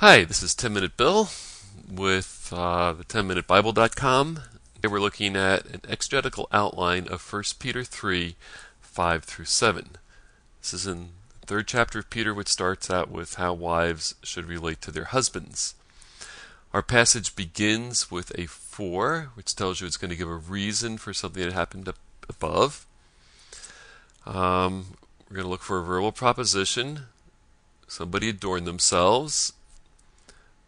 Hi, this is 10Minute Bill with the 10MinuteBible.com. Today we're looking at an exegetical outline of 1 Peter 3, 5 through 7. This is in the third chapter of Peter, which starts out with how wives should relate to their husbands. Our passage begins with a 4, which tells you it's going to give a reason for something that happened up above. We're going to look for a verbal proposition. Somebody adorned themselves.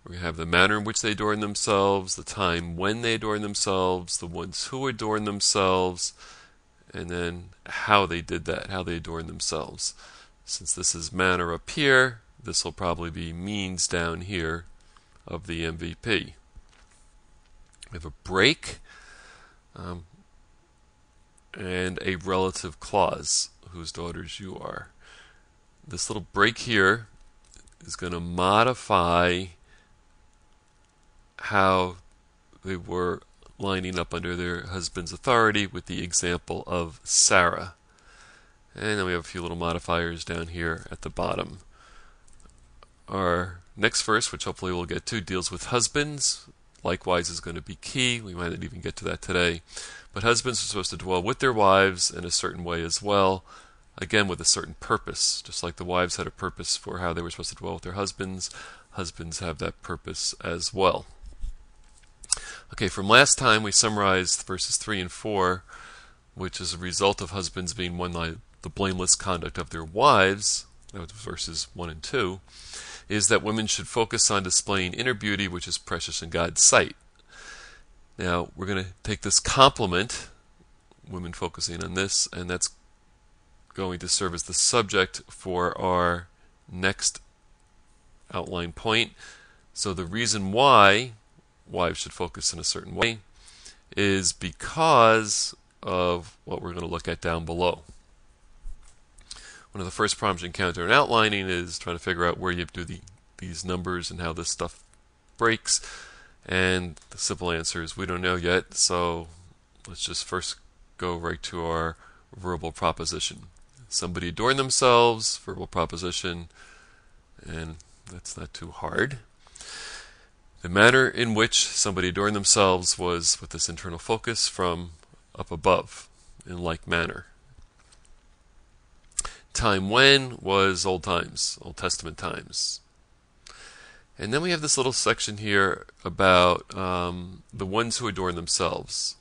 We have the manner in which they adorn themselves, the time when they adorn themselves, the ones who adorn themselves, and then how they did that, how they adorn themselves. Since this is manner up here, this will probably be means down here of the MVP. We have a break and a relative clause, whose daughters you are. This little break here is going to modify how they were lining up under their husband's authority with the example of Sarah. And then we have a few little modifiers down here at the bottom. Our next verse, which hopefully we'll get to, deals with husbands. Likewise is going to be key. We might not even get to that today. But husbands are supposed to dwell with their wives in a certain way as well. Again, with a certain purpose. Just like the wives had a purpose for how they were supposed to dwell with their husbands, husbands have that purpose as well. Okay, from last time we summarized verses 3 and 4, which is a result of husbands being won by the blameless conduct of their wives, that was verses 1 and 2, is that women should focus on displaying inner beauty, which is precious in God's sight. Now, we're going to take this complement, women focusing on this, and that's going to serve as the subject for our next outline point. So the reason why wives should focus in a certain way is because of what we're going to look at down below. One of the first problems you encounter in outlining is trying to figure out where you do these numbers and how this stuff breaks. And the simple answer is we don't know yet, so let's just first go right to our verbal proposition. Somebody adorn themselves, verbal proposition, and that's not too hard. The manner in which somebody adorned themselves was with this internal focus from up above, in like manner. Time when was old times, Old Testament times. And then we have this little section here about the ones who adorn themselves.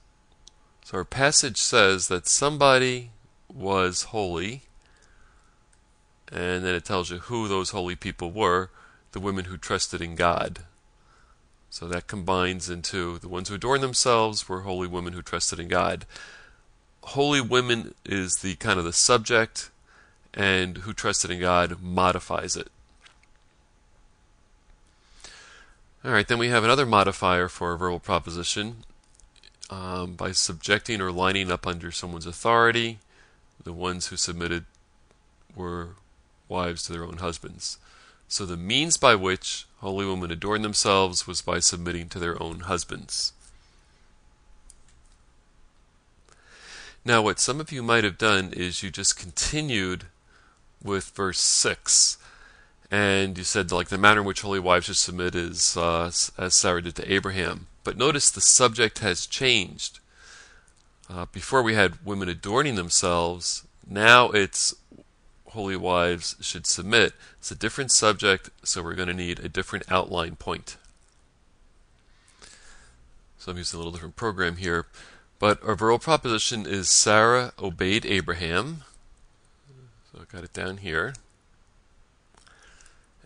So our passage says that somebody was holy, and then it tells you who those holy people were, the women who trusted in God. So that combines into the ones who adorn themselves were holy women who trusted in God. Holy women is the kind of the subject, and who trusted in God modifies it. Alright, then we have another modifier for a verbal proposition. By subjecting or lining up under someone's authority, the ones who submitted were wives to their own husbands. So the means by which holy women adorned themselves was by submitting to their own husbands. Now what some of you might have done is you just continued with verse 6. And you said like the manner in which holy wives should submit is as Sarah did to Abraham. But notice the subject has changed. Before we had women adorning themselves, now it's holy wives should submit. It's a different subject, so we're going to need a different outline point. So I'm using a little different program here. But our verbal proposition is Sarah obeyed Abraham. So I got it down here.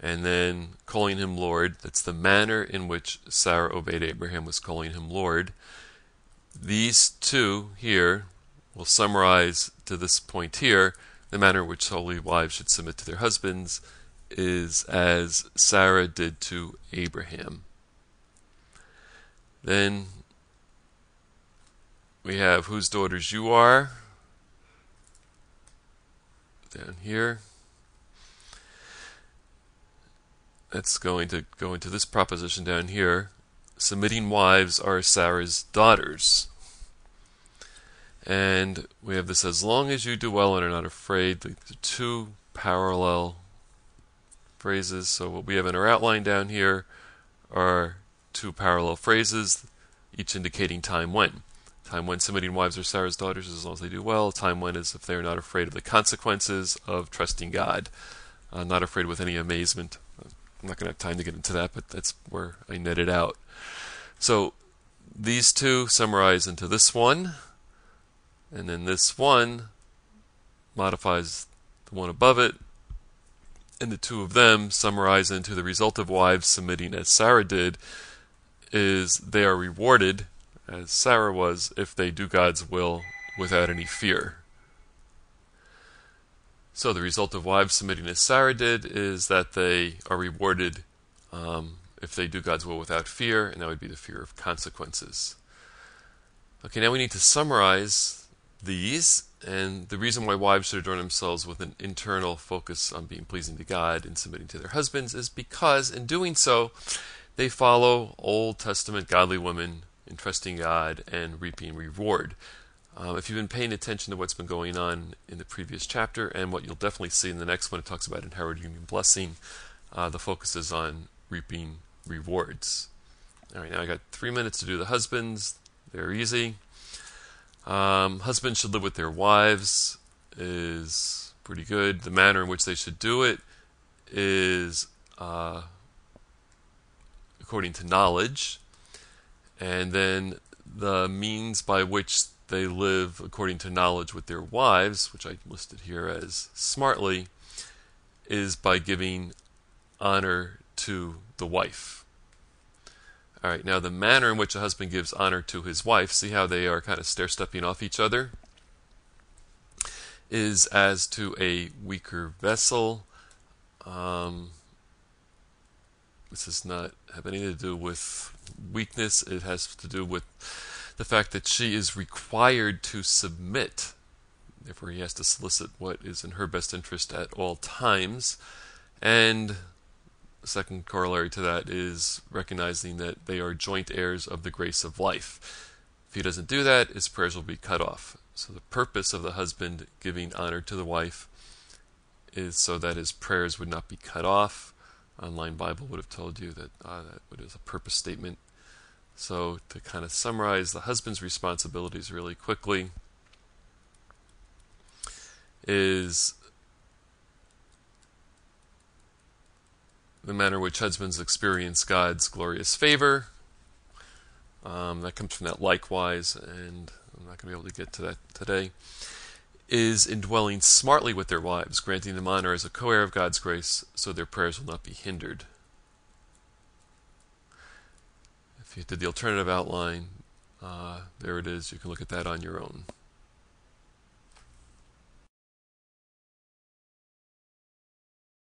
And then calling him Lord. That's the manner in which Sarah obeyed Abraham, was calling him Lord. These two here will summarize to this point here. The manner in which holy wives should submit to their husbands is as Sarah did to Abraham. Then we have whose daughters you are down here. That's going to go into this proposition down here. Submitting wives are Sarah's daughters. And we have this, as long as you do well and are not afraid. The two parallel phrases. So what we have in our outline down here are two parallel phrases, each indicating time when. Time when submitting wives are Sarah's daughters as long as they do well. Time when is if they are not afraid of the consequences of trusting God. Not afraid with any amazement. I'm not going to have time to get into that, but that's where I net it out. So these two summarize into this one, and then this one modifies the one above it, and the two of them summarize into the result of wives submitting as Sarah did is they are rewarded, as Sarah was, if they do God's will without any fear. So the result of wives submitting as Sarah did is that they are rewarded if they do God's will without fear, and that would be the fear of consequences. Okay, now we need to summarize these, and the reason why wives should adorn themselves with an internal focus on being pleasing to God and submitting to their husbands is because in doing so, they follow Old Testament godly women in trusting God and reaping reward. If you've been paying attention to what's been going on in the previous chapter and what you'll definitely see in the next one, it talks about inheriting and blessing. The focus is on reaping rewards. All right, now I got 3 minutes to do the husbands. They're easy. Husbands should live with their wives is pretty good. The manner in which they should do it is according to knowledge. And then the means by which they live according to knowledge with their wives, which I listed here as smartly, is by giving honor to the wife. All right, now the manner in which a husband gives honor to his wife, see how they are kind of stair-stepping off each other, is as to a weaker vessel. This does not have anything to do with weakness. It has to do with the fact that she is required to submit. Therefore, he has to solicit what is in her best interest at all times. And the second corollary to that is recognizing that they are joint heirs of the grace of life. If he doesn't do that, his prayers will be cut off. So the purpose of the husband giving honor to the wife is so that his prayers would not be cut off. Online Bible would have told you that that is a purpose statement. So to kind of summarize the husband's responsibilities really quickly is the manner in which husbands experience God's glorious favor. That comes from that likewise, and I'm not going to be able to get to that today, is indwelling smartly with their wives, granting them honor as a co-heir of God's grace so their prayers will not be hindered. If you did the alternative outline, there it is. You can look at that on your own.